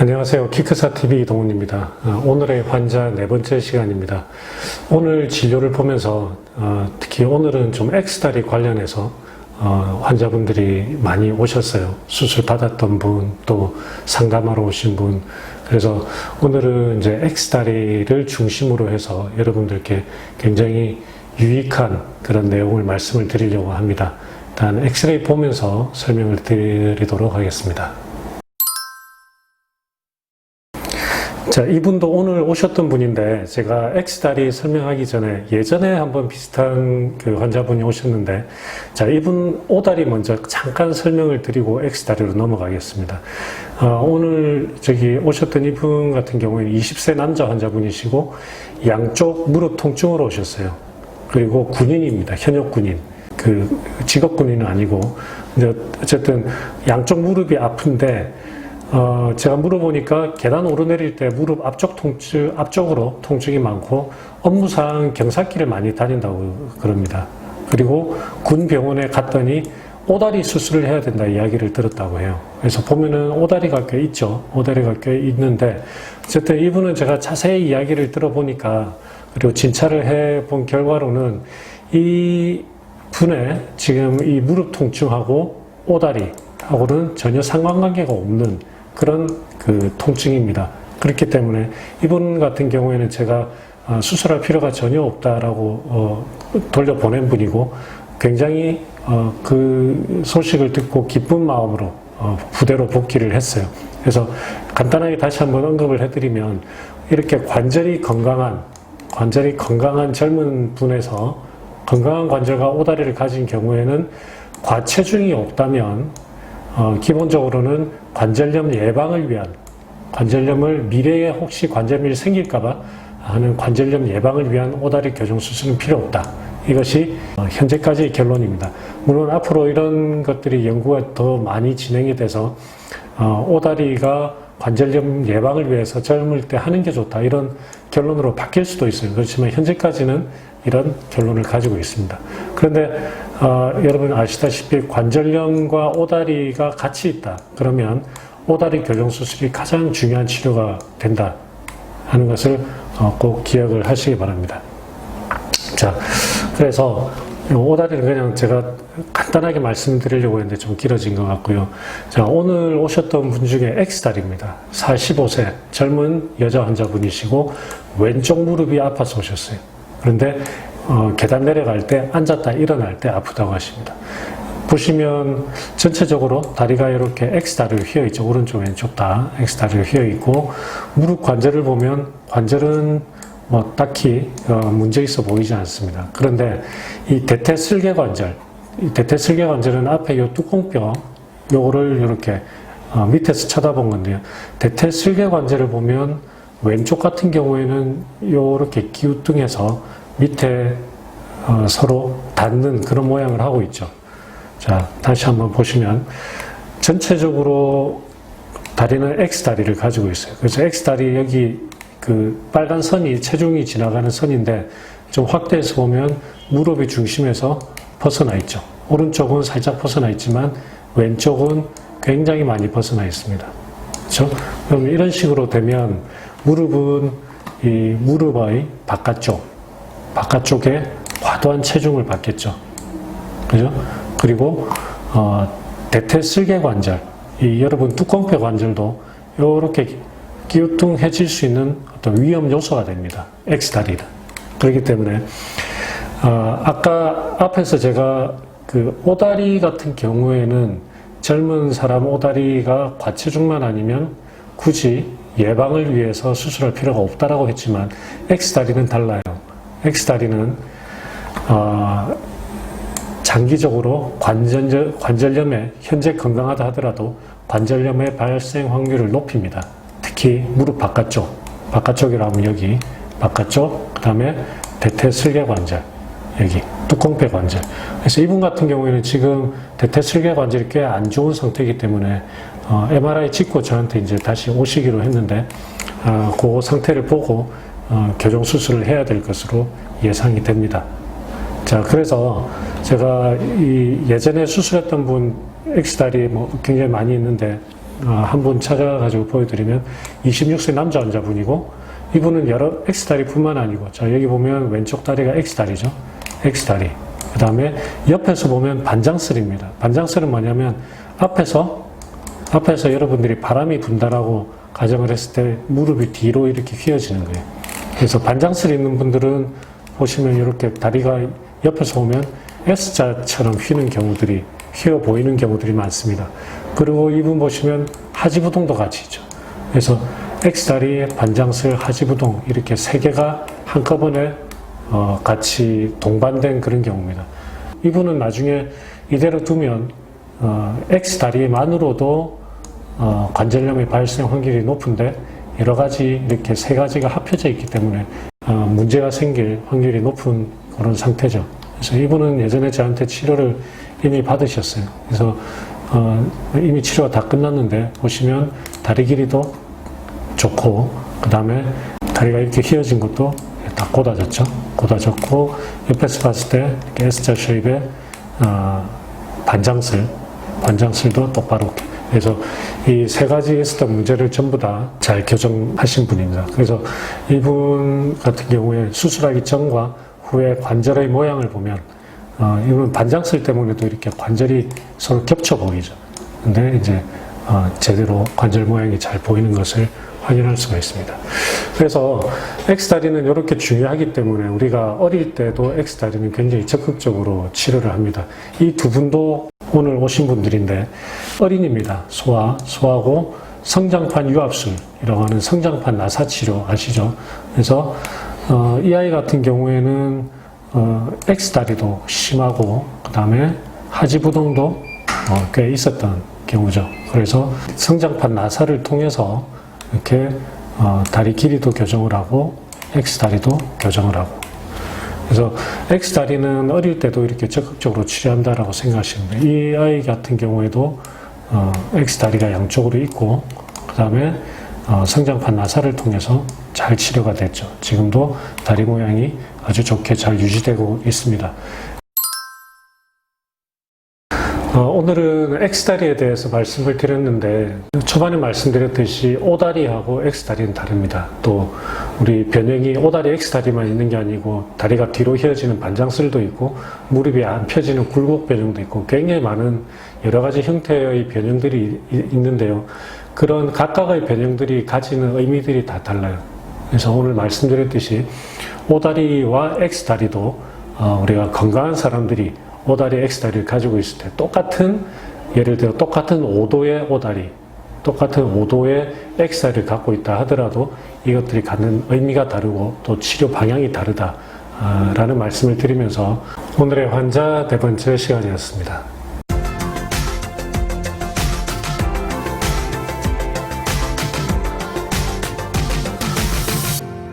안녕하세요. 키크사TV 이동훈입니다. 오늘의 환자 네 번째 시간입니다. 오늘 진료를 보면서 특히 오늘은 좀 X다리 관련해서 환자분들이 많이 오셨어요. 수술 받았던 분, 또 상담하러 오신 분. 그래서 오늘은 이제 X다리를 중심으로 해서 여러분들께 굉장히 유익한 그런 내용을 말씀을 드리려고 합니다. 일단 엑스레이 보면서 설명을 드리도록 하겠습니다. 자, 이분도 오늘 오셨던 분인데 제가 X다리 설명하기 전에 예전에 한번 비슷한 그 환자분이 오셨는데, 자, 이분 O다리 먼저 잠깐 설명을 드리고 X다리로 넘어가겠습니다. 오늘 저기 오셨던 이분 같은 경우에는 20세 남자 환자분이시고 양쪽 무릎 통증으로 오셨어요. 그리고 군인입니다. 현역 군인. 그 직업 군인은 아니고, 어쨌든 양쪽 무릎이 아픈데 제가 물어보니까 계단 오르내릴 때 무릎 앞쪽으로 통증이 많고 업무상 경사길을 많이 다닌다고 그럽니다. 그리고 군 병원에 갔더니 오다리 수술을 해야 된다 이야기를 들었다고 해요. 그래서 보면은 오다리가 꽤 있죠. 오다리가 꽤 있는데, 어쨌든 이분은 제가 자세히 이야기를 들어보니까, 그리고 진찰을 해본 결과로는 이 분의 지금 이 무릎 통증하고 오다리하고는 전혀 상관관계가 없는 그런 그 통증입니다. 그렇기 때문에 이분 같은 경우에는 제가 수술할 필요가 전혀 없다라고 돌려보낸 분이고, 굉장히 그 소식을 듣고 기쁜 마음으로 부대로 복귀를 했어요. 그래서 간단하게 다시 한번 언급을 해드리면, 이렇게 관절이 건강한 젊은 분에서 건강한 관절과 오다리를 가진 경우에는 과체중이 없다면 기본적으로는 관절염 예방을 위한, 관절염을 미래에 혹시 관절염이 생길까봐 하는 관절염 예방을 위한 오다리 교정 수술은 필요 없다. 이것이 현재까지의 결론입니다. 물론 앞으로 이런 것들이 연구가 더 많이 진행이 돼서 오다리가 관절염 예방을 위해서 젊을 때 하는 게 좋다, 이런 결론으로 바뀔 수도 있어요. 그렇지만 현재까지는 이런 결론을 가지고 있습니다. 그런데 여러분 아시다시피 관절염과 오다리가 같이 있다 그러면 오다리 교정 수술이 가장 중요한 치료가 된다 하는 것을 꼭 기억을 하시기 바랍니다. 자, 그래서 오다리는 그냥 제가 간단하게 말씀드리려고 했는데 좀 길어진 것 같고요. 자, 오늘 오셨던 분 중에 X다리입니다. 45세 젊은 여자 환자분이시고 왼쪽 무릎이 아파서 오셨어요. 그런데 계단 내려갈 때, 앉았다 일어날 때 아프다고 하십니다. 보시면 전체적으로 다리가 이렇게 X다리로 휘어있죠. 오른쪽 왼쪽 다 X다리로 휘어있고, 무릎 관절을 보면 관절은 뭐 딱히 문제 있어 보이지 않습니다. 그런데 이 대퇴슬개관절, 이 대퇴슬개관절은 앞에 이 뚜껑뼈 요거를 이렇게 밑에서 쳐다본 건데요. 대퇴슬개관절을 보면 왼쪽 같은 경우에는 요렇게 기우뚱해서 밑에 서로 닿는 그런 모양을 하고 있죠. 자, 다시 한번 보시면 전체적으로 다리는 X다리를 가지고 있어요. 그래서 X다리 여기 그 빨간 선이 체중이 지나가는 선인데, 좀 확대해서 보면 무릎이 중심에서 벗어나 있죠. 오른쪽은 살짝 벗어나 있지만 왼쪽은 굉장히 많이 벗어나 있습니다. 그렇죠? 그럼 이런 식으로 되면 무릎은 이 무릎의 바깥쪽에 과도한 체중을 받겠죠. 그죠? 그리고 대퇴슬개관절, 이 여러분 뚜껑뼈 관절도 이렇게 기우뚱해질 수 있는 어떤 위험 요소가 됩니다. X다리는. 그렇기 때문에 아까 앞에서 제가 그 오다리 같은 경우에는 젊은 사람 오다리가 과체중만 아니면 굳이 예방을 위해서 수술할 필요가 없다라고 했지만, X다리는 달라요. X다리는 장기적으로 관절염에 현재 건강하다 하더라도 관절염의 발생 확률을 높입니다. 특히 무릎 바깥쪽이라 하면 여기 바깥쪽, 그 다음에 대퇴슬개관절, 여기 뚜껑뼈 관절. 그래서 이분 같은 경우에는 지금 대퇴슬개관절이 꽤 안 좋은 상태이기 때문에 MRI 찍고 저한테 이제 다시 오시기로 했는데, 그 상태를 보고 교정 수술을 해야 될 것으로 예상이 됩니다. 자, 그래서 제가 이 예전에 수술했던 분 X다리 뭐 굉장히 많이 있는데, 한 분 찾아가지고 보여드리면 26세 남자 환자분이고, 이분은 여러 X다리뿐만 아니고, 자, 여기 보면 왼쪽 다리가 X다리죠. X다리. 그 다음에 옆에서 보면 반장슬입니다. 반장슬은 뭐냐면 앞에서 여러분들이 바람이 분다라고 가정을 했을 때 무릎이 뒤로 이렇게 휘어지는 거예요. 그래서 반장슬 있는 분들은 보시면 이렇게 다리가 옆에서 보면 S자처럼 휘어 보이는 경우들이 많습니다. 그리고 이분 보시면 하지부동도 같이 있죠. 그래서 X다리, 반장슬, 하지부동 이렇게 세 개가 한꺼번에 같이 동반된 그런 경우입니다. 이분은 나중에 이대로 두면 X다리만으로도 관절염의 발생 확률이 높은데 여러 가지 이렇게 세 가지가 합쳐져 있기 때문에 문제가 생길 확률이 높은 그런 상태죠. 그래서 이분은 예전에 저한테 치료를 이미 받으셨어요. 그래서 이미 치료가 다 끝났는데 보시면 다리 길이도 좋고, 그 다음에 다리가 이렇게 휘어진 것도 다 곧아졌고, 옆에서 봤을 때 이렇게 S자 쉐입의 반장슬도 똑바로. 그래서 이 세 가지 있었던 문제를 전부 다 잘 교정하신 분입니다. 그래서 이분 같은 경우에 수술하기 전과 후에 관절의 모양을 보면 이분 반장슬 때문에도 이렇게 관절이 서로 겹쳐 보이죠. 근데 이제 제대로 관절 모양이 잘 보이는 것을 확인할 수가 있습니다. 그래서 X다리는 이렇게 중요하기 때문에 우리가 어릴 때도 X다리는 굉장히 적극적으로 치료를 합니다. 이 두 분도 오늘 오신 분들인데 어린입니다. 소아고 성장판 유압술이라고 하는 성장판 나사 치료 아시죠? 그래서 이 아이 같은 경우에는 X다리도 심하고 그 다음에 하지부동도 꽤 있었던 경우죠. 그래서 성장판 나사를 통해서 이렇게 다리 길이도 교정을 하고 X다리도 교정을 하고, 그래서 X다리는 어릴 때도 이렇게 적극적으로 치료한다라고 생각하시면 돼요. 이 아이 같은 경우에도 X다리가 양쪽으로 있고 그 다음에 성장판 나사를 통해서 잘 치료가 됐죠. 지금도 다리 모양이 아주 좋게 잘 유지되고 있습니다. 오늘은 X다리에 대해서 말씀을 드렸는데 초반에 말씀드렸듯이 O다리하고 X다리는 다릅니다. 또 우리 변형이 O다리, X다리만 있는 게 아니고 다리가 뒤로 휘어지는 반장슬도 있고 무릎이 안 펴지는 굴곡 변형도 있고 굉장히 많은 여러 가지 형태의 변형들이 있는데요. 그런 각각의 변형들이 가지는 의미들이 다 달라요. 그래서 오늘 말씀드렸듯이 O다리와 X다리도 우리가 건강한 사람들이 O다리, X다리를 가지고 있을 때 예를 들어 똑같은 5도의 O다리, 똑같은 5도의 X다리를 갖고 있다 하더라도 이것들이 갖는 의미가 다르고 또 치료 방향이 다르다라는 말씀을 드리면서 오늘의 환자 네 번째 시간이었습니다.